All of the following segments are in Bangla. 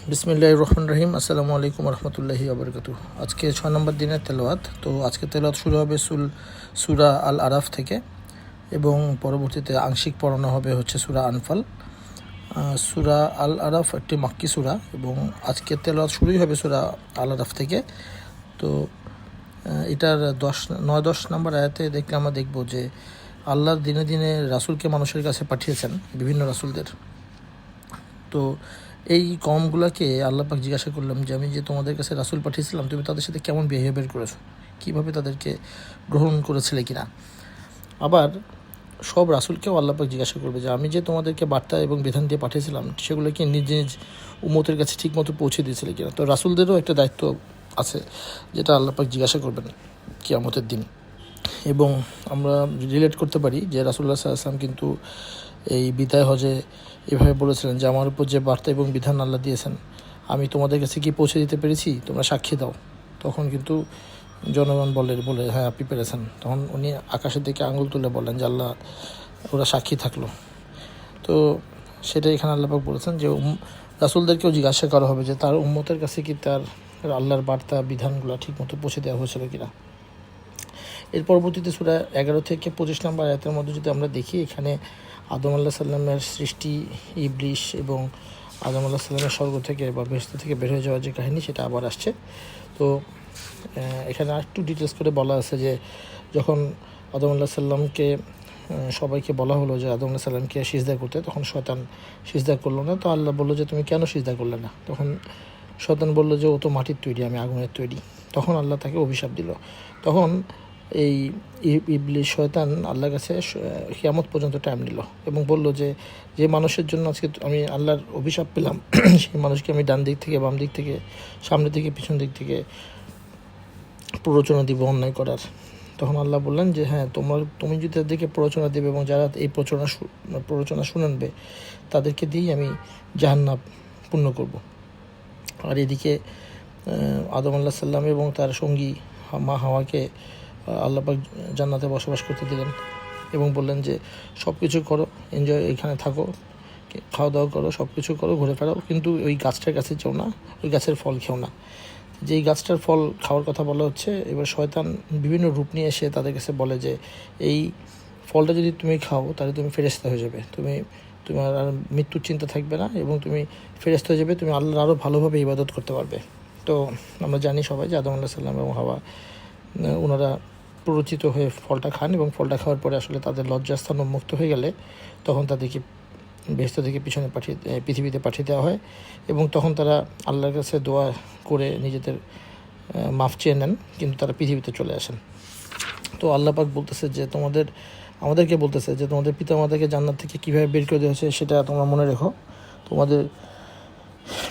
বিসমিল্লাহির রহমানির রহিম। আসসালামু আলাইকুম রহমতুল্লাহি ওবরকাতুহ। আজকে 6 নম্বর দিনের তেলাওয়াত। তো আজকে তেলাওয়াত শুরু হবে সূরা আল আরাফ থেকে এবং পরবর্তীতে আংশিক পড়ানো হবে হচ্ছে সূরা আনফাল। সূরা আল আরাফ একটি মাক্কি সূরা এবং আজকে তেলাওয়াত শুরুই হবে সূরা আল আরাফ থেকে। তো এটার 9-10 নম্বর আয়াতে দেখলে আমরা দেখব যে আল্লাহর দিনে দিনে রাসূলকে মানুষের কাছে পাঠিয়েছেন, বিভিন্ন রাসূলদের। তো এই কমগুলোকে আল্লাহ পাক জিজ্ঞাসা করলাম যে আমি যে তোমাদের কাছে রাসূল পাঠিয়েছিলাম, তুমি তাদের সাথে কেমন বিহেভিয়ার করেছো, কীভাবে তাদেরকে গ্রহণ করেছিলে কিনা। আবার সব রাসূলকেও আল্লাহ পাক জিজ্ঞাসা করবে যে আমি যে তোমাদেরকে বার্তা এবং বিধান দিয়ে পাঠিয়েছিলাম সেগুলোকে নিজ নিজ উম্মতের কাছে ঠিকমতো পৌঁছে দিয়েছিলে কিনা। তো রাসূলদেরও একটা দায়িত্ব আছে যেটা আল্লাহ পাক জিজ্ঞাসা করবেন কিয়ামতের দিন। এবং আমরা রিলেট করতে পারি যে রাসূলুল্লাহ সাল্লাল্লাহু আলাইহি ওয়াসাল্লাম কিন্তু এই বিদায় হজে এভাবে বলেছিলেন যে আমার উপর যে বার্তা এবং বিধান আল্লাহ দিয়েছেন আমি তোমাদের কাছে কি পৌঁছে দিতে পেরেছি, তোমরা সাক্ষী দাও। তখন কিন্তু জনগণ বলে হ্যাঁ আপনি পেরেছেন। তখন উনি আকাশের দিকে আঙুল তুলে বললেন যে আল্লাহ ওরা সাক্ষী থাকলো। তো সেটা এখানে আল্লাহ পাক বলেছেন যে রাসূলদেরকেও জিজ্ঞাসা করা হবে যে তার উম্মতের কাছে কি তার আল্লাহর বার্তা বিধানগুলো ঠিকমতো পৌঁছে দেওয়া হয়েছিল কিনা। এর পরবর্তীতে সূরা 11 থেকে 25 নম্বর আয়াতের মধ্যে যদি আমরা দেখি, এখানে আদম আলাইহিস সালামের সৃষ্টি, ইবলিশ এবং আদম আলাইহিস সালামের স্বর্গ থেকে বা বেহেশত থেকে বের হয়ে যাওয়ার যে কাহিনী সেটা আবার আসছে। তো এখানে আরেকটু ডিটেলস করে বলা আছে যে যখন আদম আলাইহিস সালামকে সবাইকে বলা হলো যে আদম আলাইহিস সালামকে সিজদা করতে, তখন শয়তান সিজদা করলো না। তো আল্লাহ বললো যে তুমি কেন সিজদা করলে না। তখন শয়তান বললো যে ও তো মাটির তৈরি, আমি আগুনের তৈরি। তখন আল্লাহ তাকে অভিশাপ দিল। তখন এই ইবলিশ শয়তান আল্লাহর কাছে কিয়ামত পর্যন্ত টাইম নিল এবং বলল যে যে মানুষের জন্য আজকে আমি আল্লাহর অভিশাপ পেলাম সেই মানুষকে আমি ডান দিক থেকে বাম দিক থেকে সামনে থেকে পিছন দিক থেকে প্ররোচনা দিব অন্যায় করার। তখন আল্লাহ বললেন যে হ্যাঁ তুমি যদি তাদেরকে প্ররোচনা দেবে এবং যারা এই প্ররোচনা শুনবে তাদেরকে দিয়েই আমি জাহান্নাম পূর্ণ করব। আর এদিকে আদম আলাইহিস সালাম এবং তার সঙ্গী মা হাওয়াকে আল্লাহ পাক জান্নাতে বসবাস করতে দিলেন এবং বললেন যে সব কিছু করো, এনজয়, এখানে থাকো, খাওয়া দাওয়া করো, সব কিছু করো, ঘুরে ফেরাও, কিন্তু ওই গাছটার কাছে যেও না, ওই গাছের ফল খেও না। যেই গাছটার ফল খাওয়ার কথা বলা হচ্ছে, এবার শয়তান বিভিন্ন রূপ নিয়ে এসে তাদের কাছে বলে যে এই ফলটা যদি তুমি খাও তাহলে তুমি ফেরেশতা হয়ে যাবে, তোমার আর মৃত্যুর চিন্তা থাকবে না এবং তুমি ফেরেশতা হয়ে যাবে, তুমি আল্লাহর আরও ভালোভাবে ইবাদত করতে পারবে। তো আমরা জানি সবাই যে আদম আলাইহিস সালাম এবং হাওয়া ওনারা প্ররোচিত হয়ে ফলটা খান এবং ফলটা খাওয়ার পরে আসলে তাদের লজ্জাস্থান উন্মুক্ত হয়ে গেলে তখন তাদেরকে বেহেশত থেকে পৃথিবীতে পাঠিয়ে দেওয়া হয় এবং তখন তারা আল্লাহর কাছে দোয়া করে নিজেদের মাফ চেয়ে নেন, কিন্তু তারা পৃথিবীতে চলে আসেন। তো আল্লাহ পাক বলতেছে যে আমাদেরকে বলতেছে যে তোমাদের পিতামাতাকে জান্নাত থেকে কীভাবে বের করে দেওয়া হয়েছে সেটা তোমরা মনে রেখো। তোমাদের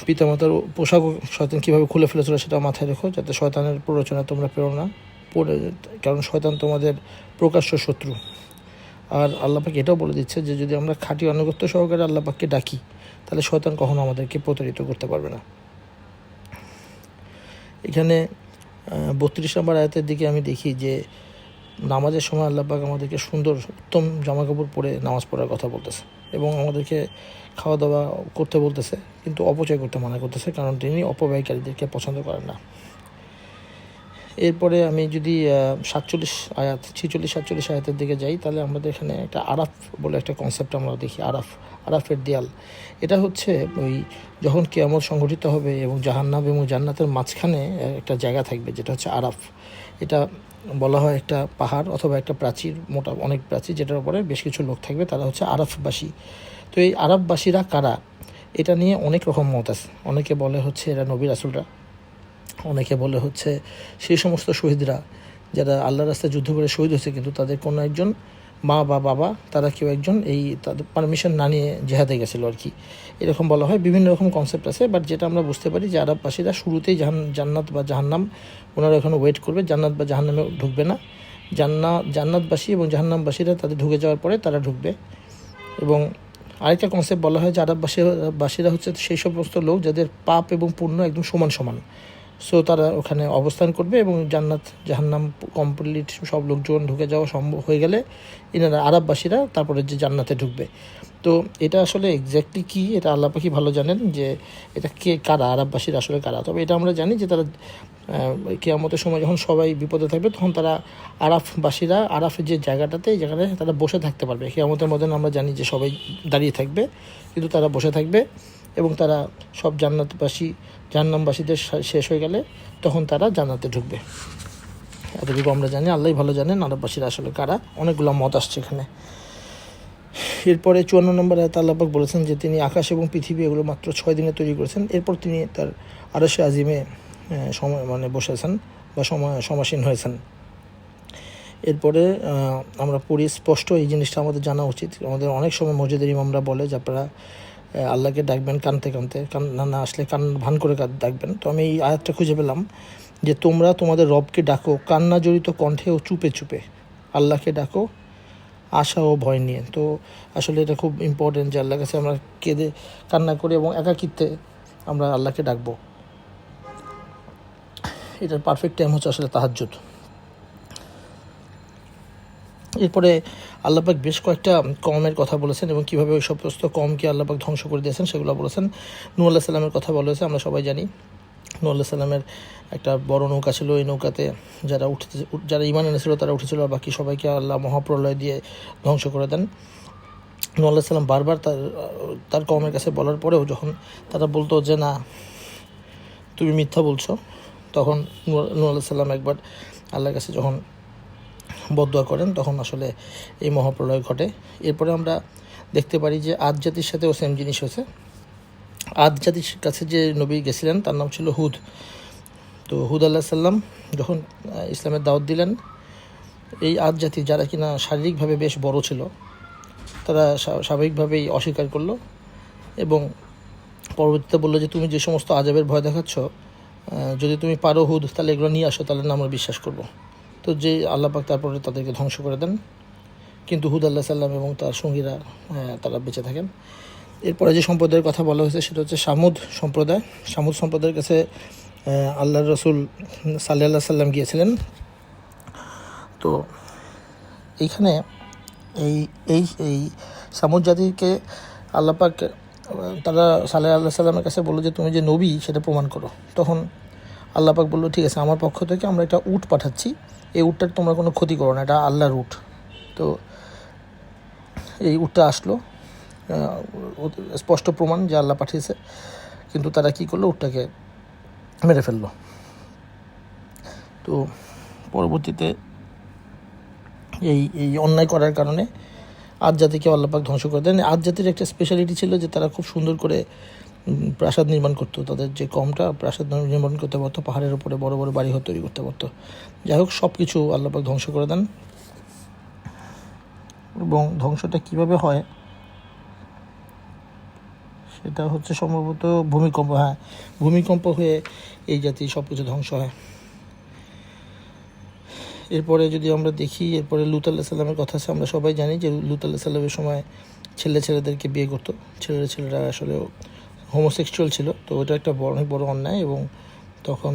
পিতামাতার পোশাক শয়তান কীভাবে খুলে ফেলেছিল সেটা মাথায় রেখো, যাতে শয়তানের প্ররোচনা তোমরা পেরো না, কারণ শয়তান তোমাদের প্রকাশ্য শত্রু। আর আল্লাহ পাক এটাও বলে দিচ্ছে যে যদি আমরা খাঁটি আনুগত্য সহকারে আল্লাহ পাককে ডাকি তাহলে শয়তান কখনো আমাদেরকে প্রতারিত করতে পারবে না। এখানে 32 নম্বর আয়াতের দিকে আমি দেখি যে নামাজের সময় আল্লাহ পাক আমাদেরকে সুন্দর উত্তম জামাকাপড় পরে নামাজ পড়ার কথা বলতেছে এবং আমাদেরকে খাওয়া দাওয়া করতে বলতেছে, কিন্তু অপচয় করতে মানা করতেছে, কারণ তিনি অপব্যয়কারীদেরকে পছন্দ করেন না। এরপরে আমি যদি 46-47 আয়াতের দিকে যাই, তাহলে আমাদের এখানে একটা আরাফ বলে একটা কনসেপ্ট আমরা দেখি। আরাফের দেয়াল, এটা হচ্ছে ওই যখন কিয়ামত সংঘটিত হবে এবং জাহান্নাম এবং জান্নাতের মাঝখানে একটা জায়গা থাকবে যেটা হচ্ছে আরাফ। এটা বলা হয় একটা পাহাড় অথবা একটা প্রাচীর, মোটা অনেক প্রাচীর, যেটার উপরে বেশ কিছু লোক থাকবে, তারা হচ্ছে আরাফবাসী। তো এই আরাফবাসীরা কারা, এটা নিয়ে অনেক রকম মত আছে। অনেকে বলে হচ্ছে এরা নবী রাসূলরা, অনেকে বলে হচ্ছে সেই সমস্ত শহীদরা যারা আল্লাহর রাস্তায় যুদ্ধ করে শহীদ হয়েছে কিন্তু তাদের কোনো একজন মা বা বাবা তারা কেউ একজন এই তাদের পারমিশন না নিয়ে জেহাদে গেছিলো আর কি, এরকম বলা হয়। বিভিন্ন রকম কনসেপ্ট আছে, বাট যেটা আমরা বুঝতে পারি যে আরববাসীরা শুরুতেই জান্নাত বা জাহান্নাম ওনারা এখানে ওয়েট করবে, জান্নাত বা জাহান্নামে ঢুকবে না। জান্নাতবাসী এবং জাহান্নামবাসীরা তাদের ঢুকে যাওয়ার পরে তারা ঢুকবে। এবং আরেকটা কনসেপ্ট বলা হয় যে আরববাসীরা হচ্ছে সেই সমস্ত লোক যাদের পাপ এবং পুণ্য একদম সমান সমান, সো তারা ওখানে অবস্থান করবে এবং জান্নাত জাহান্নাম কমপ্লিট সব লোকজন ঢুকে যাওয়া সম্ভব হয়ে গেলে এনারা আরববাসীরা তারপরে যে জান্নাতে ঢুকবে। তো এটা আসলে এক্স্যাক্টলি কী, এটা আল্লাহ পাকি ভালো জানেন যে এটা কে কারা, আরববাসীরা আসলে কারা। তবে এটা আমরা জানি যে তারা কিয়ামতের সময় যখন সবাই বিপদে থাকবে তখন তারা আরাফবাসীরা আরাফের যে জায়গাটাতে এই জায়গাটায় তারা বসে থাকতে পারবে। কিয়ামতের মধ্যে আমরা জানি যে সবাই দাঁড়িয়ে থাকবে, কিন্তু তারা বসে থাকবে এবং তারা সব জাহান্নামবাসীদের শেষ হয়ে গেলে তখন তারা জান্নাতে ঢুকবে। এতটুকু আমরা জানি, আল্লাহই ভালো জানেন আরববাসীরা আসলে কারা। অনেকগুলো মত আসছে এখানে। এরপরে 54 নম্বর আয়াতে আল্লাহ পাক বলেছেন যে তিনি আকাশ এবং পৃথিবী এগুলো মাত্র 6 দিনে তৈরি করেছেন। এরপর তিনি তার আরশে আজিমে বসেছেন বা সমাসীন হয়েছেন। এরপরে আমরা পড়ি স্পষ্ট, এই জিনিসটা আমাদের জানা উচিত। আমাদের অনেক সময় মসজিদের ইমামরা বলে যে আপনারা আল্লাহকে ডাকবেন কানতে কানতে, কান না আসলে কান ভান করে ডাকবেন। তো আমি এই আয়াতটা খুঁজে পেলাম যে তোমরা তোমাদের রবকে ডাকো কান্না জড়িত কণ্ঠে ও চুপে চুপে, আল্লাহকে ডাকো আশা ও ভয় নিয়ে। তো আসলে এটা খুব ইম্পর্টেন্ট যে আল্লাহর কাছে আমরা কেঁদে কান্না করে এবং একাকিত্বে আমরা আল্লাহকে ডাকবো। এটার পারফেক্ট টাইম হচ্ছে আসলে তাহাজ্জুদ। এরপরে আল্লাপাক বেশ কয়েকটা কওমের কথা বলেছেন এবং কীভাবে ওই সমস্ত কওমকে আল্লাপাক ধ্বংস করে দিয়েছেন সেগুলো বলেছেন। নূহ আলাইহিস সালামের কথা বলা হয়েছে, আমরা সবাই জানি নূহ আলাইহিস সালামের একটা বড় নৌকা ছিল। এই নৌকাতে যারা ঈমান এনেছিল তারা উঠেছিল, আর বাকি সবাইকে আল্লাহ মহাপ্রলয় দিয়ে ধ্বংস করে দেন। নূহ আলাইহিস সালাম বারবার তার কওমের কাছে বলার পরেও যখন তারা বলতো যে না তুমি মিথ্যা বলছো, তখন নূহ আলাইহিস সালাম একবার আল্লাহর কাছে যখন বদদোয়া করেন তখন আসলে এই মহাপ্রলয় ঘটে। এরপরে আমরা দেখতে পারি যে আদ জাতির সাথেও সেম জিনিস হয়েছে। আদ জাতির কাছে যে নবী গেছিলেন তার নাম ছিল হুদ। তো হুদ আলাইহিস সালাম যখন ইসলামের দাওয়াত দিলেন, এই আদ জাতি যারা কিনা শারীরিকভাবে বেশ বড় ছিল তারা স্বাভাবিকভাবেই অস্বীকার করলো এবং পরবর্তীতে বললো যে তুমি যে সমস্ত আযাবের ভয় দেখাচ্ছ, যদি তুমি পারো হুদ তাহলে এগুলো নিয়ে আসো, তাহলে না আমরা বিশ্বাস করবো। তো যে আল্লাহ পাক তারপরে তাদেরকে ধ্বংস করে দেন, কিন্তু হুদ আলাইহিস সালাম এবং তার সঙ্গীরা তারা বেঁচে থাকেন। এরপরে যে সম্প্রদায়ের কথা বলা হয়েছে সেটা হচ্ছে সামুদ সম্প্রদায়। সামুদ সম্প্রদায়ের কাছে আল্লাহর রসুল সাল্লাল্লাহু আলাইহি সাল্লাম গিয়েছিলেন। তো এইখানে এই এই সামুদ জাতিকে আল্লাহ পাক তারা সাল্লাল্লাহু আলাইহি সাল্লামের কাছে বললো যে তুমি যে নবী সেটা প্রমাণ করো। তখন আল্লাহ পাক বললো ঠিক আছে, আমার পক্ষ থেকে আমরা একটা উট পাঠাচ্ছি, এই উটটার তোমরা কোনো ক্ষতি করো না, এটা আল্লাহর উট। তো এই উটটা আসলো, স্পষ্ট প্রমাণ যে আল্লাহ পাঠিয়েছে, কিন্তু তারা কি করলো, উটটাকে মেরে ফেললো। তো পরবর্তীতে এই অন্যায় করার কারণে আদ জাতিকে আল্লাহ পাক ধ্বংস করে দেন। আদ জাতির একটা স্পেশালিটি ছিল যে তারা খুব সুন্দর করে প্রাসাদ নির্মাণ করতো। তাদের যে কমটা প্রাসাদ নির্মাণ করতে পারতো, পাহাড়ের উপরে বড় বড় বাড়ি তৈরি করতে পারতো। যাই হোক, সব কিছু আল্লাহ পাক ধ্বংস করে দেন। এবং ধ্বংসটা কিভাবে হয় সেটা হচ্ছে সম্ভবত ভূমিকম্প। হ্যাঁ, ভূমিকম্প হয়ে এই জাতি সব কিছু ধ্বংস হয়। এরপরে যদি আমরা দেখি, এরপরে লূত আলাইহিস সালামের কথা আছে। আমরা সবাই জানি যে লূত আলাইহিস সালামের সময় ছেলেদেরকে বিয়ে করতো। ছেলেরা আসলে হোমোসেক্সুয়াল ছিল। তো ওটা একটা অনেক বড় অন্যায় এবং তখন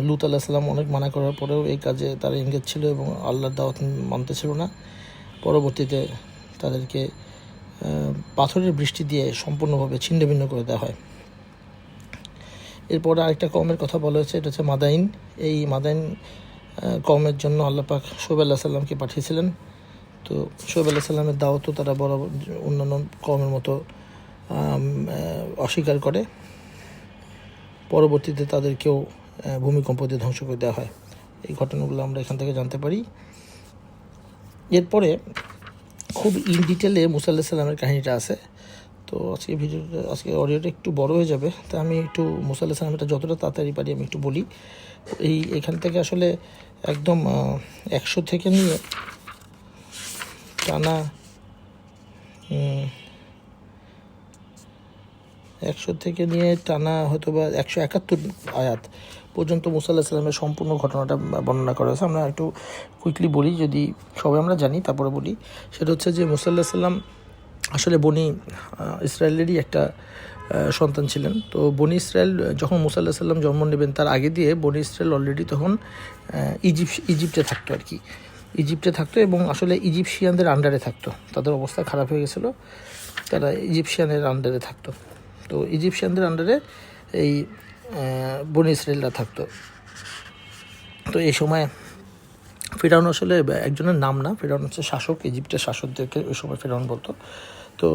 লূত আলাইহিস সালাম অনেক মানা করার পরেও এই কাজে তারা এনগেজ ছিল এবং আল্লাহর দাওয়াত মানতে ছিল না। পরবর্তীতে তাদেরকে পাথরের বৃষ্টি দিয়ে সম্পূর্ণভাবে ছিন্নভিন্ন করে দেওয়া হয়। এরপরে আরেকটা কওমের কথা বলা হয়েছে, এটা হচ্ছে মাদাইন। এই মাদাইন কওমের জন্য আল্লাহ পাক শুআয়ব আলাইহিস সালামকে পাঠিয়েছিলেন। তো শুআয়ব আলাইহিস সালামের দাওয়াতও তারা বড় অন্যান্য কওমের মতো অস্বীকার করে। পরবর্তীতে তাদেরকেও ভূমিকম্প দিয়ে ধ্বংস করে দেওয়া হয়। এই ঘটনাগুলো আমরা এখান থেকে জানতে পারি। এরপরে খুব ইন ডিটেলে মুসা আলাইহিস সালামের কাহিনীটা আছে। তো আজকে অডিওটা একটু বড় হয়ে যাবে, তা আমি একটু মুসা আলাইহিস সালামটা যতটা তাড়াতাড়ি পারি আমি একটু বলি। এখান থেকে আসলে একদম 100 থেকে নিয়ে টানা 100 থেকে নিয়ে টানা হয়তো বা 171 আয়াত পর্যন্ত মুসা আলাইহিস সালামের সম্পূর্ণ ঘটনাটা বর্ণনা করা হয়েছে। আমরা একটু কুইকলি বলি, যদি সবাই আমরা জানি তারপরে বলি। সেটা হচ্ছে যে মুসা আলাইহিস সালাম আসলে বনি ইসরায়েলেরই একটা সন্তান ছিলেন। তো বনি ইসরায়েল যখন মুসা আলাইহিস সালাম জন্ম নেবেন তার আগে দিয়ে বনি ইসরায়েল অলরেডি তখন ইজিপ্টে থাকতো আর কি, ইজিপ্টে থাকতো এবং আসলে ইজিপশিয়ানদের আন্ডারে থাকতো। তাদের অবস্থা খারাপ হয়ে গেছিলো, তারা ইজিপশিয়ানের আন্ডারে থাকতো। তো ইজিপশিয়ানদের আন্ডারে এই বনি ইসরায়েলরা থাকতো। তো এই সময় ফেরাউন আসলে একজনের নাম না, ফেরাউন হচ্ছে শাসক, ইজিপ্টের শাসকদেরকে ওই সময় ফেরাউন বলতো। তো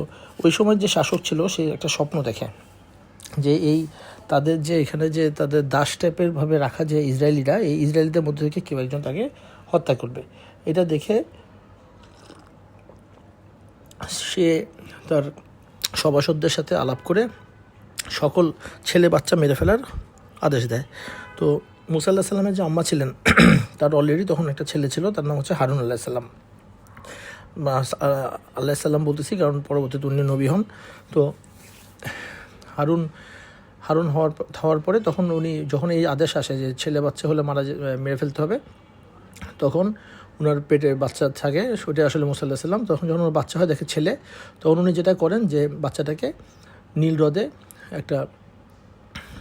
ওই সময় যে শাসক ছিল সে একটা স্বপ্ন দেখে যে এই তাদের যে এখানে যে তাদের দাস টাইপের ভাবে রাখা যে ইসরায়েলিরা, এই ইসরায়েলিদের মধ্যে থেকে কেউ একজন তাকে হত্যা করবে। এটা দেখে সে তার সভাসদদের সাথে আলাপ করে সকল ছেলে বাচ্চা মেরে ফেলার আদেশ দেয়। তো মুসা আল্লাহ সাল্লামের যে আম্মা ছিলেন তার অলরেডি তখন একটা ছেলে ছিল, তার নাম হচ্ছে হারুন আল্লাহ সাল্লাম। আল্লাহ সাল্লাম বলতেছি কারণ পরবর্তীতে উনি নবী হন। তো হারুন হওয়ার পরে তখন উনি যখন এই আদেশ আসে যে ছেলে বাচ্চা হলে মেরে ফেলতে হবে, তখন ওনার পেটে বাচ্চা থাকে, সেটা আসলে মুসা আলাইহিস সালাম। তখন যখন ওর বাচ্চা হয় দেখে ছেলে, তখন উনি যেটা করেন যে বাচ্চাটাকে নীল হ্রদে একটা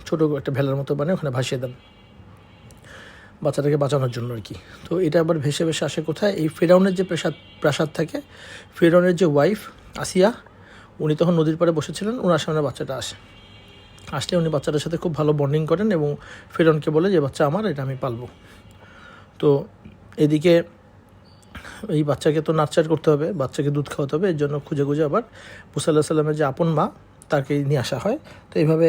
ছোটো একটা ভেলার মতো বানিয়ে ওখানে ভাসিয়ে দেন বাচ্চাটাকে বাঁচানোর জন্য আর কি। তো এটা আবার ভেসে ভেসে আসে কোথায়, এই ফেরাউনের যে প্রাসাদ থাকে, ফেরাউনের যে ওয়াইফ আসিয়া, উনি তখন নদীর পাড়ে বসেছিলেন, ওনার সামনে বাচ্চাটা আসলে উনি বাচ্চাটার সাথে খুব ভালো বন্ডিং করেন এবং ফেরাউনকে বলে যে বাচ্চা আমার, এটা আমি পালবো। তো এদিকে এই বাচ্চাকে তো নার্চার করতে হবে, বাচ্চাকে দুধ খাওয়াতে হবে, এর জন্য খুঁজে আবার মুসা আলাইহিস সালামের যে আপন মা তাকে নিয়ে আসা হয়। তো এইভাবে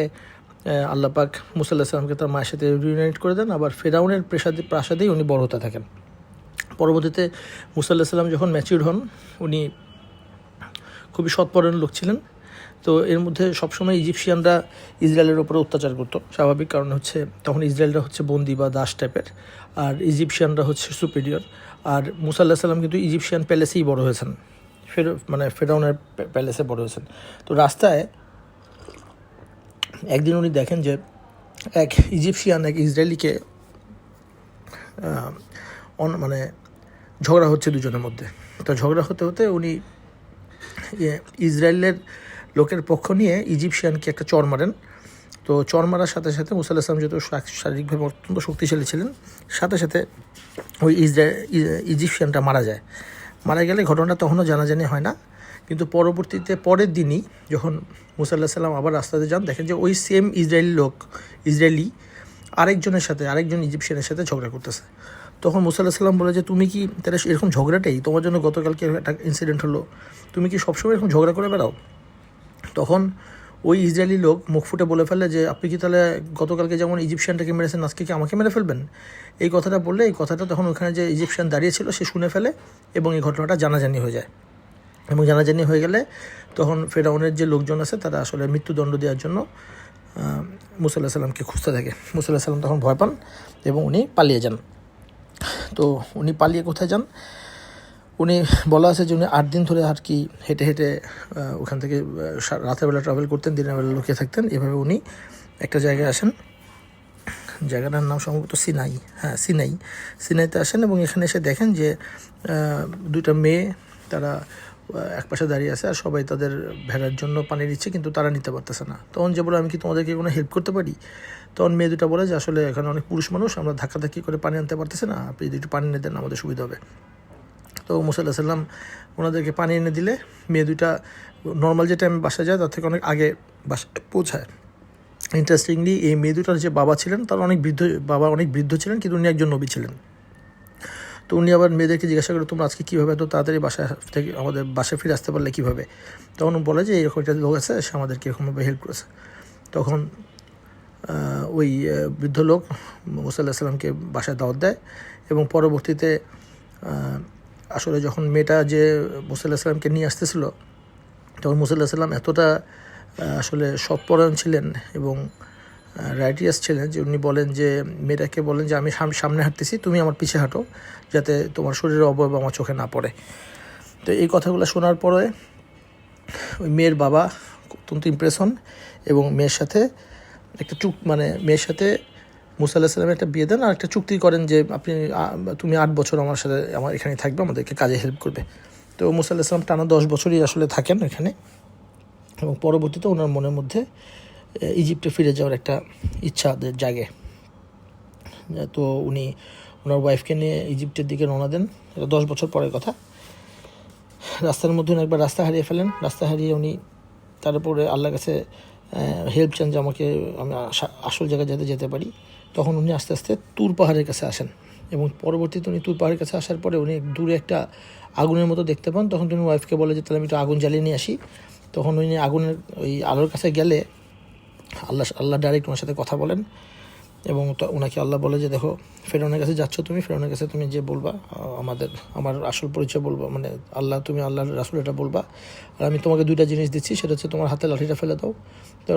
আল্লাহ পাক মুসা আলাইহিস সালামকে তার মায়ের সাথে রিউনাইট করে দেন। আবার ফেরাউনের প্রাসাদেই উনি বড় হতে থাকেন। পরবর্তীতে মুসা আলাইহিস সালাম যখন ম্যাচিউর হন, উনি খুবই সৎপরায়ণ লোক ছিলেন। তো এর মধ্যে সবসময় ইজিপশিয়ানরা ইসরায়েলের উপরে অত্যাচার করতো, স্বাভাবিক, কারণ হচ্ছে তখন ইসরায়েলরা হচ্ছে বন্দি বা দাস টাইপের, আর ইজিপশিয়ানরা হচ্ছে সুপিরিয়র। আর মুসা আলাইহিস সালাম কিন্তু ইজিপশিয়ান প্যালেসেই বড় হয়েছেন, ফেরাউনের প্যালেসে বড় হয়েছেন। তো রাস্তায় একদিন উনি দেখেন যে এক ইজিপশিয়ান এক ইসরায়েলিকে ঝগড়া হচ্ছে দুজনের মধ্যে। তো ঝগড়া হতে উনি ইসরায়েলের লোকের পক্ষ নিয়ে ইজিপশিয়ানকে একটা চর মারেন। তো চর মারার সাথে সাথে মুসা আলাইহিস সালাম যেহেতু শারীরিকভাবে অত্যন্ত শক্তিশালী ছিলেন, সাথে সাথে ওই ইজিপশিয়ানটা মারা গেলে ঘটনাটা তখনও জানাজানি হয় না। কিন্তু পরের দিনই যখন মুসা আলাইহিস সালাম আবার রাস্তাতে যান, দেখেন যে ওই সেম ইসরায়েলি আরেকজন ইজিপশিয়ানের সাথে ঝগড়া করতেছে। তখন মুসা আলাইহিস সালাম বলে যে তুমি কি তাহলে এরকম ঝগড়াটাই তোমার জন্য গতকালকে একটা ইনসিডেন্ট হলো, তুমি কি সবসময় এরকম ঝগড়া করে বেড়াও? তখন ওই ইসরায়েলি লোক মুখ ফুটে বলে ফেলে যে আপনি কি তাহলে গতকালকে যেমন ইজিপশিয়ানটাকে মেরেছেন আজকে কি আমাকে মেরে ফেলবেন? এই কথাটা বললে, এই কথাটা তখন ওখানে যে ইজিপশিয়ান দাঁড়িয়ে ছিল সে শুনে ফেলে এবং এই ঘটনাটা জানাজানি হয়ে যায়। এবং জানাজানি হয়ে গেলে তখন ফেরাউনের যে লোকজন আছে তারা আসলে মৃত্যুদণ্ড দেওয়ার জন্য মুসা আলাইহিস সালামকে খুঁজতে থাকে। মুসা আলাইহিস সালাম তখন ভয় পান এবং উনি পালিয়ে যান। তো উনি পালিয়ে কোথায় যান, উনি বলা আছে যে উনি 8 দিন ধরে আর কি হেঁটে ওখান থেকে রাতের বেলা ট্রাভেল করতেন, দিনের বেলা লুকিয়ে থাকতেন। এভাবে উনি একটা জায়গায় আসেন, জায়গাটার নাম সম্ভবত সিনাইতে আসেন এবং এখানে এসে দেখেন যে দুইটা মেয়ে তারা এক পাশে দাঁড়িয়ে আছে আর সবাই তাদের ভেড়ার জন্য পানি দিচ্ছে, কিন্তু তারা নিতে পারতেছে না। তখন যে বলে আমি কি তোমাদেরকে কোনো হেল্প করতে পারি? তখন মেয়ে দুটা বলে যে আসলে এখানে অনেক পুরুষ মানুষ, আমরা ধাক্কাধাক্কি করে পানি আনতে পারতেছি না, আপনি যদি একটু পানি এনে দেন আমাদের সুবিধা হবে। তো মুসা আলাইহিস সালাম ওনাদেরকে পানি এনে দিলে মেয়ে দুইটা নর্মাল যে টাইমে বাসায় যায় তার থেকে অনেক আগে বাসায় পৌঁছায়। ইন্টারেস্টিংলি এই মেয়ে দুটার যে বাবা ছিলেন তার অনেক বৃদ্ধ ছিলেন, কিন্তু উনি একজন নবী ছিলেন। তো উনি আবার মেয়েদেরকে জিজ্ঞাসা করে তোমরা আজকে কীভাবে এত তাড়াতাড়ি আমাদের বাসায় ফিরে আসতে পারলে কীভাবে? তখন বলে যে এরকম একটা লোক আছে, সে আমাদেরকে এরকমভাবে হেল্প করেছে। তখন ওই বৃদ্ধ লোক মুসা আলাইহিস সালামকে বাসায় দাওয়াত দেয় এবং পরবর্তীতে আসলে যখন মেয়েটা যে মুসা আলাইহিস সালামকে নিয়ে আসতেছিল তখন মুসা আলাইহিস সালাম এতটা আসলে সৎপরায়ণ ছিলেন এবং রাইটিয়াস ছিলেন যে উনি বলেন যে মেয়েটাকে বলেন যে আমি সামনে হাঁটতেছি, তুমি আমার পিছে হাঁটো, যাতে তোমার শরীরের অবয়ব আমার চোখে না পড়ে। তো এই কথাগুলো শোনার পরে ওই মেয়ের বাবা অত্যন্ত ইমপ্রেস হন এবং মেয়ের সাথে মেয়ের সাথে মুসা আলাইহিস সালামের একটা বিয়ে দেন আর একটা চুক্তি করেন যে তুমি 8 বছর আমার এখানে থাকবে, আমাদেরকে কাজে হেল্প করবে। তো মুসা আলাইহিস সালাম টানা 10 বছরই আসলে থাকেন এখানে এবং পরবর্তীতে ওনার মনের মধ্যে ইজিপ্টে ফিরে যাওয়ার একটা ইচ্ছা জাগে। তো উনি ওনার ওয়াইফকে নিয়ে ইজিপ্টের দিকে রওনা দেন। এটা 10 বছর পরের কথা। রাস্তার মধ্যে উনি একবার রাস্তা হারিয়ে ফেলেন। রাস্তা হারিয়ে উনি তারপরে আল্লাহর কাছে হেল্প চান যে আমি আসল জায়গায় যেতে পারি। তখন উনি আস্তে আস্তে তুর পাহাড়ের কাছে আসেন এবং পরবর্তীতে উনি তুর পাহাড়ের কাছে আসার পরে উনি দূরে একটা আগুনের মতো দেখতে পান। তখন তিনি ওয়াইফকে বলে যে তাহলে আমি একটু আগুন জ্বালিয়ে নিয়ে আসি। তখন উনি আগুনের ওই আলোর কাছে গেলে আল্লাহ ডাইরেক্ট ওনার সাথে কথা বলেন এবং ওনাকে আল্লাহ বলে যে দেখো, ফেরাউনের কাছে যাচ্ছ তুমি, ফেরাউনের কাছে তুমি যে বলবা আমার আসল পরিচয় বলবা, মানে তুমি আল্লাহর রাসূল এটা বলবা, আর আমি তোমাকে 2টা জিনিস দিচ্ছি, সেটা হচ্ছে তোমার হাতে লাঠিটা ফেলে দাও। তো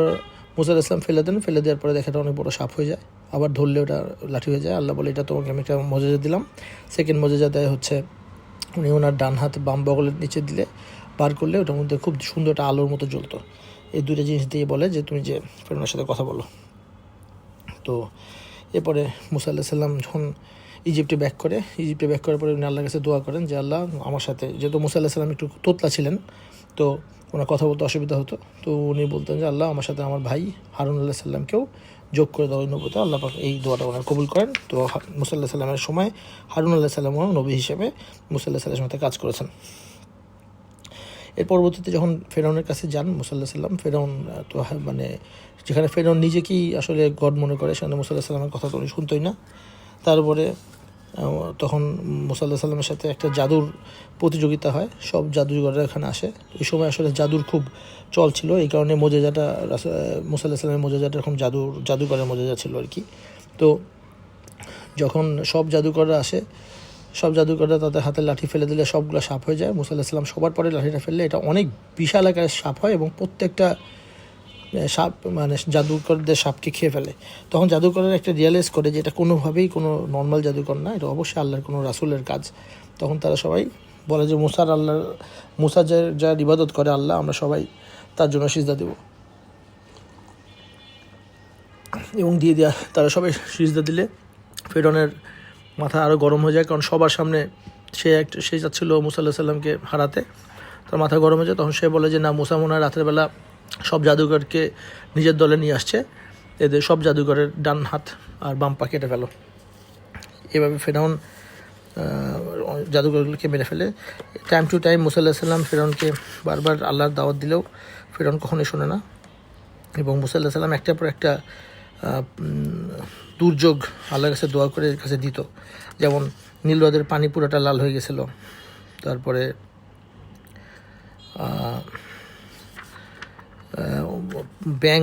মুসা আলাইহিস সালাম ফেলে দেন। ফেলে দেওয়ার পরে দেখাটা অনেক বড় সাপ হয়ে যায়, আবার ধরলে ওটা লাঠি হয়ে যায়। আল্লাহ বলে এটা তোমাকে আমি একটা মজেজা দিলাম। সেকেন্ড মজেজা দেয় হচ্ছে উনি ওনার ডান হাত বাম বগলের নিচে দিলে বার করলে ওটার মধ্যে খুব সুন্দর একটা আলোর মতো জ্বলতো। এই 2টা জিনিস দিয়ে বলে যে তুমি যে ফেরাউনের সাথে কথা বলো। তো এরপরে মুসা আলাইহিস সালাম যখন ইজিপ্টে ব্যাক করার পরে উনি আল্লাহর কাছে দোয়া করেন যে আল্লাহ আমার সাথে, যেহেতু মুসা আলাইহিস সালাম একটু তোতলা ছিলেন, তো ওনার কথা বলতে অসুবিধা হতো, তো উনি বলতেন যে আল্লাহ আমার সাথে আমার ভাই হারুন আলাইহিস সালামকেও যোগ করে দেওয়া নবুতে। আল্লাহ পাক এই দোয়াটা ওনার কবুল করেন। তো মুসা আলাইহিস সালামের সময় হারুন আলাইহিস সালামও নবী হিসেবে মুসা আলাইহিস সালামের সাথে কাজ করেছেন। এর পরবর্তীতে যখন ফেরাউনের কাছে যান মুসা আলাইহিস সালাম, ফেরাউন তো মানে যেখানে ফেরাউন নিজেকেই আসলে গড মনে করে, সেখানে মুসা আলাইহিস সালামের কথা তো উনি শুনতোই না। তারপরে তখন মুসা আলাইহিস সালামের সাথে একটা জাদুর প্রতিযোগিতা হয়, সব জাদুঘররা এখানে আসে। ওই সময় আসলে জাদুর খুব চল ছিল, এই কারণে মোজেজাটা মুসা আলাইহিস সালামের মোজেজাটা এরকম জাদুকরের মোজেজা ছিল আর কি। তো যখন সব জাদুকররা আসে, সব জাদুকররা তাদের হাতে লাঠি ফেলে দিলে সবগুলো সাপ হয়ে যায়। মুসা আলাইহিস সালাম সবার পরে লাঠিটা ফেললে এটা অনেক বিশাল আকারের সাপ হয় এবং প্রত্যেকটা সাপ মানে জাদুকরদের সাপকে খেয়ে ফেলে। তখন জাদুকরের একটা রিয়েলাইজ করে যে এটা কোনোভাবেই কোনো নর্মাল জাদুকর না, এটা অবশ্যই আল্লাহর কোনো রাসূলের কাজ। তখন তারা সবাই বলে যে মুসা যার ইবাদত করে আল্লাহ, আমরা সবাই তার জন্য সিজদা দেব। এবং দিয়ে দেওয়া তারা সবাই সিজদা দিলে ফেরাউনের মাথা আরও গরম হয়ে যায়, কারণ সবার সামনে সে যাচ্ছিল মুসা আলাইহিস সালামকে হারাতে। তার মাথা গরম হয়ে যায়। তখন সে বলে যে না, মুসা মনে হয় রাতের বেলা সব জাদুঘরকে নিজের দলে নিয়ে আসছে, এদের সব জাদুঘরের ডান হাত আর বাম পা কেটে ফেলো। এভাবে ফেরাউন জাদুঘরগুলোকে মেরে ফেলে। টাইম টু টাইম মুসা আলাইহিস সালাম ফেরাউনকে বারবার আল্লাহর দাওয়াত দিলেও ফেরাউন কখনোই শোনে না এবং মুসা আলাইহিস সালাম একটার পর একটা দুর্যোগ আল্লাহর কাছে দোয়া করে এর কাছে দিত। যেমন নীল হ্রদের পানি পুরোটা লাল হয়ে গেছিল, তারপরে ব্যাঙ,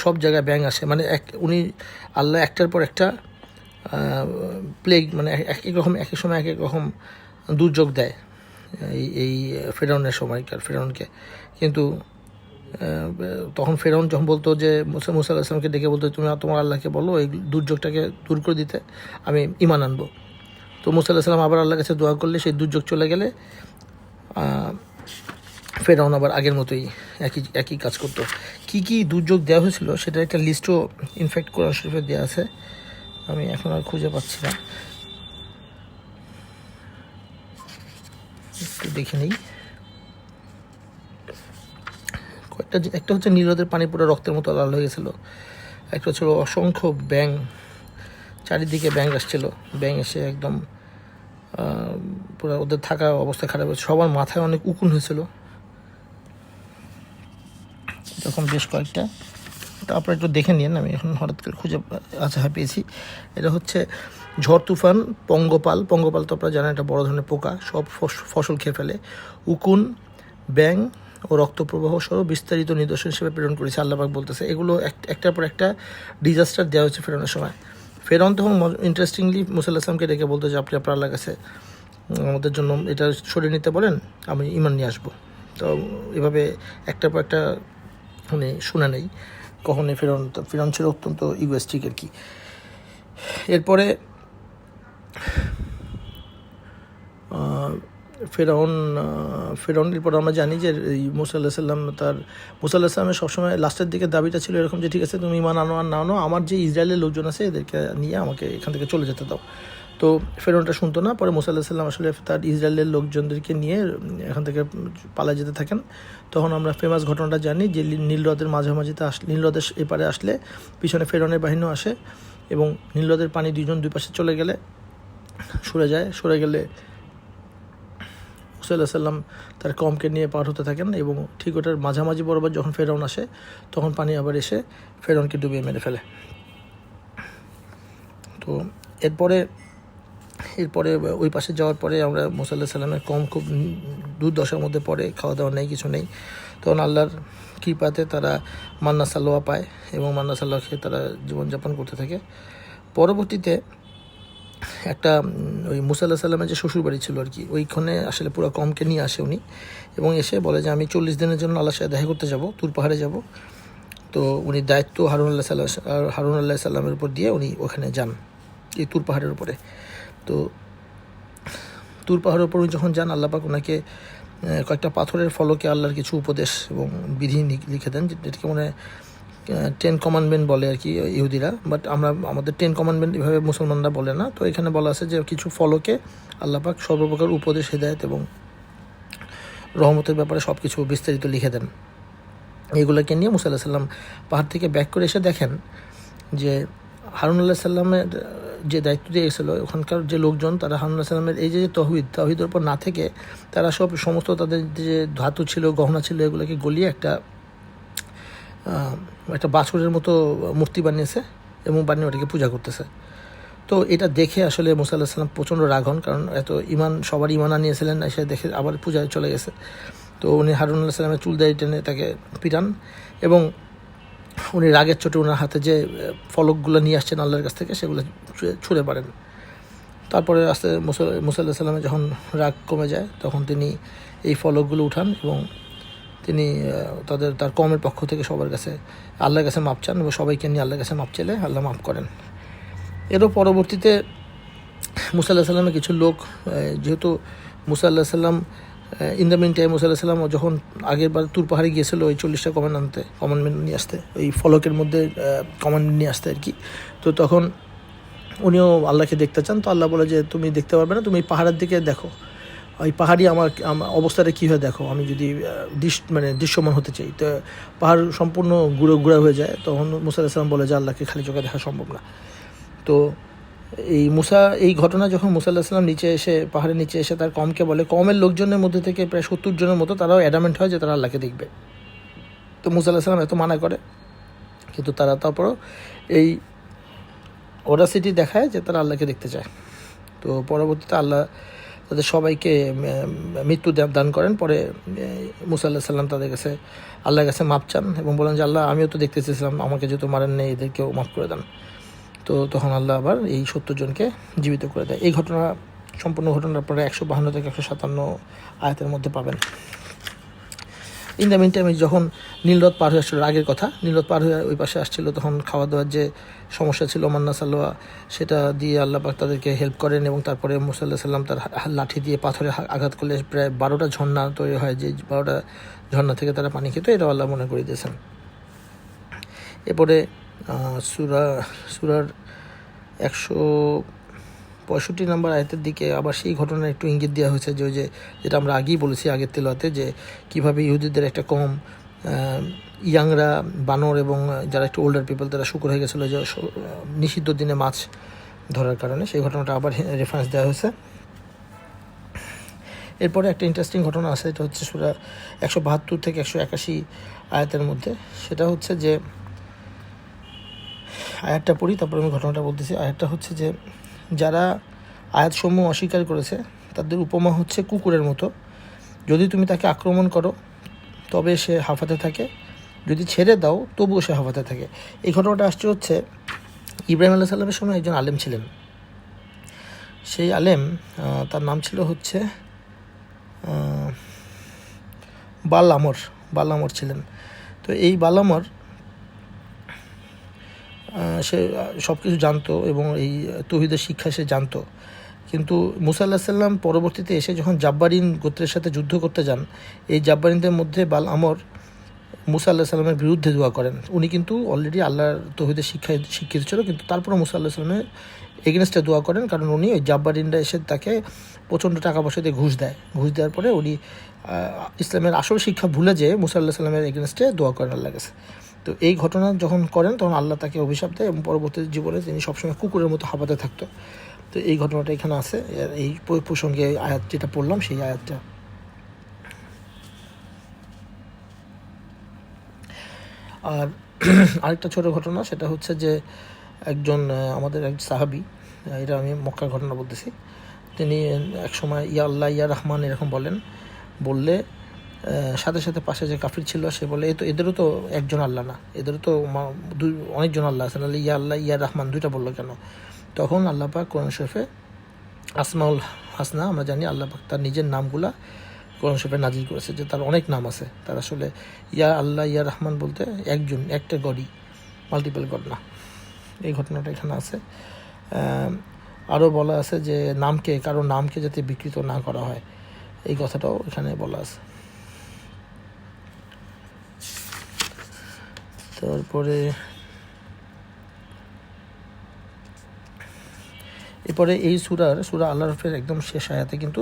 সব জায়গায় ব্যাঙ আসে, মানে উনি আল্লাহ একটার পর একটা প্লেগ, মানে এক এক সময় এক এক রকম দুর্যোগ দেয় এই ফেরাউনের সময়কার ফেরাউনকে। কিন্তু তখন ফেরাউন যখন বলতো যে মুসা আলাইহিস সালামকে ডেকে বলতো তুমি তোমার আল্লাহকে বলো এই দুর্যোগটাকে দূর করে দিতে, আমি ঈমান আনবো। তো মুসা আলাইহিস সালাম আবার আল্লাহর কাছে দোয়া করলে সেই দুর্যোগ চলে গেলে ফেরাউন আবার আগের মতোই একই কাজ করতো। কি দুর্যোগ দেওয়া হয়েছিল সেটা একটা লিস্টও ইনফ্যাক্ট কোরআন শরীফে দেওয়া আছে, আমি এখন আর খুঁজে পাচ্ছি না, একটু দেখে নিই। একটা হচ্ছে নীল হ্রদের পানি পুরো রক্তের মতো লাল হয়ে গেছিলো। একটা হচ্ছিল অসংখ্য ব্যাঙ, চারিদিকে ব্যাঙ আসছিল, ব্যাঙ এসে একদম পুরো ওদের থাকা অবস্থা খারাপ হয়েছে, সবার মাথায় অনেক উকুন হয়েছিল। এরকম বেশ কয়েকটা, আপনারা একটু দেখে নিন, আমি এখন হঠাৎ করে খুঁজে পেয়েছি। এটা হচ্ছে ঝড় তুফান, পঙ্গপাল তো আপনারা জানেন একটা বড় ধরনের পোকা, সব ফসল খেয়ে ফেলে। উকুন, ব্যাঙ ও রক্তপ্রবাহ সহ বিস্তারিত নিদর্শন হিসেবে প্রেরণ করেছে আল্লাহ পাক বলতেছে। এগুলো একটার পর একটা ডিজাস্টার দেওয়া হচ্ছে ফেরাউনের সময়। ফেরাউন তখন ইন্টারেস্টিংলি মুসা আলাইহিস সালামকে ডেকে বলতো যে আপনি আপনার আল্লাহর কাছে আমাদের জন্য এটা সরিয়ে নিতে বলেন, আমি ঈমান নিয়ে আসবো। তো এভাবে একটার পর একটা উনি শুনে নেই কখনই। ফেরাউন ছিল অত্যন্ত ইগোয়েস্টিক আর কি। এরপরে ফেরাউনের পর আমরা জানি যে মুসা আলাইহিস সালামের সবসময় লাস্টের দিকে দাবিটা ছিল এরকম যে ঠিক আছে তুমি ঈমান আনো আর না আনো, আমার যে ইসরায়েলের লোকজন আছে এদেরকে নিয়ে আমাকে এখান থেকে চলে যেতে দাও। তো ফেরাউনটা শুনতো না। পরে মুসা আলাইহিস সালাম আসলে তার ইসরায়েলের লোকজনদেরকে নিয়ে এখান থেকে পালা যেতে থাকেন। তখন আমরা ফেমাস ঘটনাটা জানি যে নীল হ্রদের মাঝামাঝিতে নীল হ্রদের এপারে আসলে পিছনে ফেরাউনের বাহিনীও আসে এবং নীল হ্রদের পানি দুই পাশে চলে গেলে সরে গেলে মুসা আলাইহিস সালাম তার কমকে নিয়ে পার হতে থাকেন এবং ঠিক ওটার মাঝামাঝি বরাবর যখন ফেরাউন আসে তখন পানি আবার এসে ফেরাউনকে ডুবিয়ে মেরে ফেলে। তো এরপরে ওই পাশে যাওয়ার পরে আমরা মুসা আলাইহিস সালামের কম খুব দুর্দশার মধ্যে পড়ে, খাওয়া দাওয়া নেই, কিছু নেই। তখন আল্লাহর কৃপাতে তারা মান্না সালোয়া পায় এবং মান্না সালোয়া খেয়ে তারা জীবনযাপন করতে থাকে। পরবর্তীতে একটা ওই মুসা আলাইহিস সালামের যে শ্বশুরবাড়ি ছিল আর কি, ওইখানে আসলে পুরো কমকে নিয়ে আসে উনি এবং এসে বলে যে আমি 40 দিনের জন্য আল্লাহর সাথে দেখা করতে যাব, তুর পাহাড়ে যাব। তো উনি দায়িত্ব হারুন আলাইহিস সালামের উপর দিয়ে উনি ওখানে যান, এই তুর পাহাড়ের উপরে। তো তুর পাহাড়ের উপর উনি যখন যান, আল্লাহ পাক ওনাকে কয়েকটা পাথরের ফলকে আল্লাহর কিছু উপদেশ এবং বিধি লিখে দেন, যেটাকে মনে 10 কমান্ডমেন্ট বলে আর কি ইহুদিরা, বাট আমাদের 10 কমান্ডমেন্ট এভাবে মুসলমানরা বলে না। তো এখানে বলা আছে যে কিছু ফলকে আল্লাহ পাক সর্বপ্রকার উপদেশ, হিদায়াত এবং রহমতের ব্যাপারে সব কিছু বিস্তারিত লিখে দেন। এগুলোকে নিয়ে মুসা আলাইহিস সালাম পাহাড় থেকে ব্যাক করে এসে দেখেন যে হারুন আলাইহিস সালামের যে দায়িত্ব দিয়ে গেছিলো ওখানকার যে লোকজন, তারা হারুন আলাইহিস সালামের এই যে তাওহীদের উপর না থেকে তারা সমস্ত তাদের যে ধাতু ছিল, গহনা ছিল, এগুলোকে গলিয়ে একটা বাছুরের মতো মূর্তি বানিয়েছে এবং বানিয়ে ওটাকে পূজা করতেছে। তো এটা দেখে আসলে মুসা আলাইহিস সালাম প্রচণ্ড রাগ হন, কারণ এত সবার ইমান আনিয়েছিলেন, এসে দেখে আবার পূজায় চলে গেছে। তো উনি হারুন আলাইহিস সালামের চুল দাড়ি টেনে তাকে পিটান এবং উনি রাগের চোটে ওনার হাতে যে ফলকগুলো নিয়ে আসছেন আল্লাহর কাছ থেকে সেগুলো ছুঁড়ে পারেন। তারপরে আস্তে মুসা আলাইহিস সালামের যখন রাগ কমে যায় তখন তিনি এই ফলকগুলো উঠান এবং তিনি তার কমের পক্ষ থেকে সবার কাছে আল্লাহর কাছে মাপ চান এবং সবাইকে নিয়ে আল্লাহর কাছে মাপ চাইলে আল্লাহ মাপ করেন। এরও পরবর্তীতে মুসা আলাইহিস সালামের কিছু লোক, যেহেতু মুসা আলাইহিস সালাম ইন দ্য মিন টাইম মুসা আলাইহিস সালাম যখন আগের বার তুর পাহাড়ে গিয়েছিল ওই 40টা কমান্ডমেন্ট নিয়ে আসতে, এই ফলকের মধ্যে কমান্ডমেন্ট নিয়ে আসতে আর কি। তো তখন উনিও আল্লাহকে দেখতে চান। তো আল্লাহ বলে যে তুমি দেখতে পারবে না, তুমি এই পাহাড়ের দিকে দেখো, ওই পাহাড়ি আমার অবস্থাটা কী হয় দেখো, আমি যদি দৃশ্যমান হতে চাই। তো পাহাড় সম্পূর্ণ গুঁড়া হয়ে যায়। তখন মুসা আলাইহিস সালাম বলে যে আল্লাহকে খালি চোখে দেখা সম্ভব না। তো এই ঘটনা যখন মুসা আলাইহিস সালাম পাহাড়ের নিচে এসে তার কমকে বলে, কমের লোকজনের মধ্যে থেকে প্রায় 70 জনের মতো তারাও অ্যাডামেন্ট হয় যে তারা আল্লাহকে দেখবে। তো মুসা আলাইহিস সালাম এত মানা করে, কিন্তু তারা তারপরও এই অডাসিটি দেখায় যে তারা আল্লাহকে দেখতে চায়। তো পরবর্তীতে আল্লাহ তাদের সবাইকে মৃত্যু দান করেন। পরে মুসা আলাইহিস সালাম তাদের কাছে আল্লাহর কাছে মাপ চান এবং বলেন যে আল্লাহ, আমিও তো দেখতে চেয়েছিলাম, আমাকে যেহেতু মারেন নেই, এদেরকেও মাফ করে দেন। তো তখন আল্লাহ আবার এই 70 জনকে জীবিত করে দেয়। এই সম্পূর্ণ ঘটনার পরে 152 থেকে 157 আয়াতের মধ্যে পাবেন। ইন দ্য মিন টাইম যখন নীলরথ পার হয়ে আসছিল, আগের কথা, নীলরথ পার হয়ে ওই পাশে আসছিল, তখন খাওয়া দাওয়ার যে সমস্যা ছিল মান্না সালোয়া, সেটা দিয়ে আল্লাহ পাক তাদেরকে হেল্প করেন এবং তারপরে মুসা আলাইহিস সালাম তার লাঠি দিয়ে পাথরে আঘাত করলে প্রায় 12টা ঝর্ণা তৈরি হয়, যে 12টা ঝর্ণা থেকে তারা পানি খেত। এটা আল্লাহ মনে করে দিয়েছেন। এরপরে সূরার 165 নম্বর আয়াতের দিকে আবার সেই ঘটনার একটু ইঙ্গিত দেওয়া হয়েছে, যেটা আমরা আগেই বলেছি আগের তেলাওয়াতে, যে কীভাবে ইহুদিদের একটা কম ইয়াংরা, বানর এবং যারা একটু ওল্ডার পিপল তারা শুকর হয়ে গেছিলো যে নিষিদ্ধ দিনে মাছ ধরার কারণে। সেই ঘটনাটা আবার রেফারেন্স দেওয়া হয়েছে। এরপরে একটা ইন্টারেস্টিং ঘটনা আছে, এটা হচ্ছে সূরা 172 থেকে 181 আয়াতের মধ্যে। সেটা হচ্ছে যে আয়াতটা পড়ি, তারপরে আমি ঘটনাটা বলতেছি। আয়াতটা হচ্ছে যে যারা আয়াতসমূহ অস্বীকার করেছে তাদের উপমা হচ্ছে কুকুরের মতো, যদি তুমি তাকে আক্রমণ করো তবে সে হাঁফাতে থাকে, যদি ছেড়ে দাও তবুও সে হাঁফাতে থাকে। এই ঘটনাটা আসছে হচ্ছে ইব্রাহিম আলাইহিস সালামের সময় একজন আলেম ছিলেন। সেই আলেম, তার নাম ছিল হচ্ছে বালামর ছিলেন। তো এই বালামর সে সব কিছু জানতো এবং এই তৌহিদের শিক্ষা সে জানতো, কিন্তু মুসা আলাইহিস সালাম পরবর্তীতে এসে যখন জাব্বারিন গোত্রের সাথে যুদ্ধ করতে যান, এই জাব্বারিনদের মধ্যে বালামর মুসা আলাইহিস সালামের বিরুদ্ধে দোয়া করেন। উনি কিন্তু অলরেডি আল্লাহর তৌহিদের শিক্ষিত ছিল, কিন্তু তারপরে মুসা আলাইহিস সালামের এগেনস্টে দোয়া করেন, কারণ উনি ওই জাব্বারিনরা এসে তাকে প্রচণ্ড টাকা পয়সা দিয়ে ঘুষ দেয়। ঘুষ দেওয়ার পরে উনি ইসলামের আসল শিক্ষা ভুলে যেয়ে মুসা আল্লাহ সাল্লামের এগেনস্টে দোয়া করেন আল্লাহ কাছে। তো এই ঘটনা যখন করেন তখন আল্লাহ তাকে অভিশাপ দেয় এবং পরবর্তী জীবনে তিনি সবসময় কুকুরের মতো হাঁপাতে থাকতো। তো এই ঘটনাটা এখানে আছে। এই প্রসঙ্গে আয়াত যেটা পড়লাম সেই আয়াতটা। আর আরেকটা ছোটো ঘটনা, সেটা হচ্ছে যে একজন আমাদের এক সাহাবি, এটা আমি মক্কার ঘটনা বলতেছি, তিনি এক সময় ইয়া আল্লাহ ইয়া রহমান এরকম বললে সাথে সাথে পাশে যে কাফির ছিল সে বলে এদেরও তো একজন আল্লাহ না, এদেরও তো অনেকজন আল্লাহ আছে, নাহলে ইয়া আল্লাহ ইয়া রহমান দুইটা বললো কেন? তখন আল্লাহ পাক কোরআন শরীফে আসমাউল হাসনা, আমরা জানি আল্লাহ পাক তার নিজের নামগুলা কোরআন শরীফে নাজিল করেছে, যে তার অনেক নাম আছে। তার আসলে ইয়া আল্লাহ ইয়া রহমান বলতে একজন, একটা গডই, মাল্টিপল গড না। এই ঘটনাটা এখানে আছে। আরও বলা আছে যে কারো নামকে যাতে বিকৃত না করা হয়, এই কথাটাও এখানে বলা আছে। তারপরে এরপরে এই সূরা আল আরাফের একদম শেষ আয়াতে কিন্তু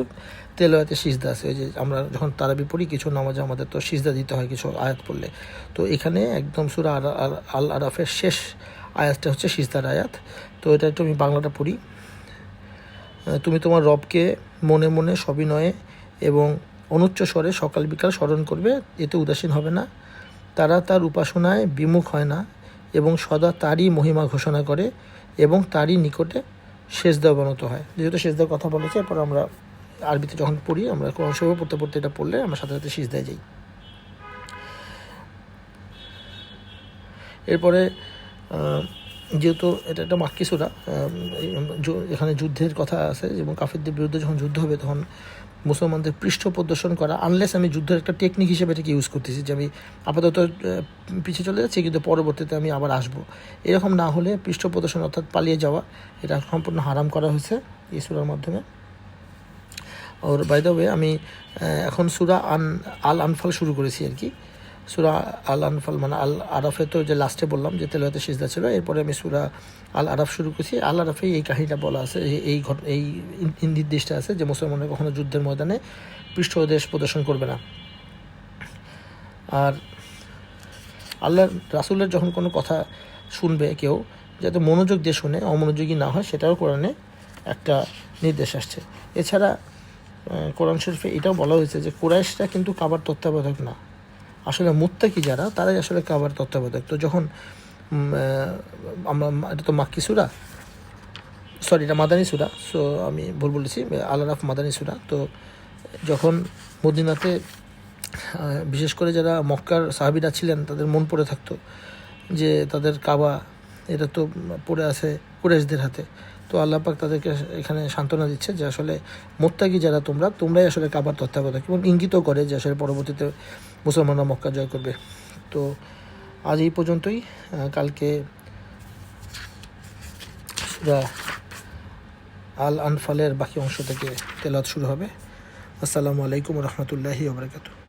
তেলাওয়াতে সিজদা আছে। যে আমরা যখন তারাবি পড়ি কিছু নামাজে আমাদের তো সিজদা দিতে হয় কিছু আয়াত পড়লে, তো এখানে একদম সূরা আল আরাফের শেষ আয়াতটা হচ্ছে সিজদার আয়াত। তো এটা একটু আমি বাংলাটা পড়ি। তুমি তোমার রবকে মনে মনে সবিনয়ে এবং অনুচ্চ স্বরে সকাল বিকাল স্মরণ করবে, এতে উদাসীন হবে না। তারা তার উপাসনায় বিমুখ হয় না এবং সদা তারই মহিমা ঘোষণা করে এবং তারই নিকটে সেজদা অবনত হয়। যেহেতু সেজদার কথা বলেছে, এরপর আমরা আরবিতে যখন পড়ি, আমরা কোরআন শরীফ পড়তে পড়তে এটা পড়লে আমরা সাথে সাথে সিজদায় যাই। এরপরে যেহেতু এটা একটা মাক্কি সূরা, এখানে যুদ্ধের কথা আছে এবং কাফিরদের বিরুদ্ধে যখন যুদ্ধ হবে তখন মুসলমানদের পৃষ্ঠ প্রদর্শন করা, আনলেস আমি যুদ্ধের একটা টেকনিক হিসেবে এটাকে ইউজ করতেছি, যে আমি আপাতত পিছিয়ে চলে যাচ্ছি কিন্তু পরবর্তীতে আমি আবার আসবো, এরকম না হলে পৃষ্ঠ প্রদর্শন অর্থাৎ পালিয়ে যাওয়া, এটা সম্পূর্ণ হারাম করা হয়েছে এই সূরার মাধ্যমে। আর বাই দ্য ওয়ে, আমি এখন সূরা আল আনফাল শুরু করেছি আর কি। সূরা আল আনফাল মানে আল আরাফে তো যে লাস্টে বললাম যে তেলাওয়াতে সিজদা ছিল, এরপরে আমি সূরা আল আরাফ শুরু করেছি। আল আরাফে এই কাহিনীটা বলা আছে, এই নির্দেশটা আছে যে মুসলমানরা কখনো যুদ্ধের ময়দানে পৃষ্ঠদেশ প্রদর্শন করবে না। আর আল্লাহ রাসূলের যখন কোনো কথা শুনবে কেউ, যাতে মনোযোগ দিয়ে শুনে, অমনোযোগী না হয়, সেটাও কোরআনে একটা নির্দেশ আসছে। এছাড়া কোরআন শরীফে এটাও বলা হয়েছে যে কুরাইশরা কিন্তু কাবার তত্ত্বাবধায়ক না, আসলে মুত্তাকি যারা তারাই আসলে কাবার তত্ত্বাবধায়ক। তো যখন আমরা, এটা তো মাক্কি সূরা, সরি এটা মাদানী সূরা, সো আমি ভুল বলেছি, আল আরাফ মাদানী সূরা। তো যখন মদিনাতে বিশেষ করে যারা মক্কার সাহাবীরা ছিলেন তাদের মন পড়ে থাকতো যে তাদের কাবা এটা তো পড়ে আছে কুরাইশদের হাতে, তো আল্লাহ পাক তাদেরকে এখানে সান্ত্বনা দিচ্ছে যে আসলে মুত্তাকি যারা তোমরাই আসলে কাবার তত্ত্বাবধায়ক, এবং ইঙ্গিতও করে যে আসলে পরবর্তীতে মুসলমানরা মক্কা জয় করবে। তো আজ এই পর্যন্তই। কালকে সূরা আল আনফালের বাকি অংশ থেকে তেলাওয়াত শুরু হবে। আসসালামু আলাইকুম ওয়া রাহমাতুল্লাহি ওয়া বারাকাতুহু।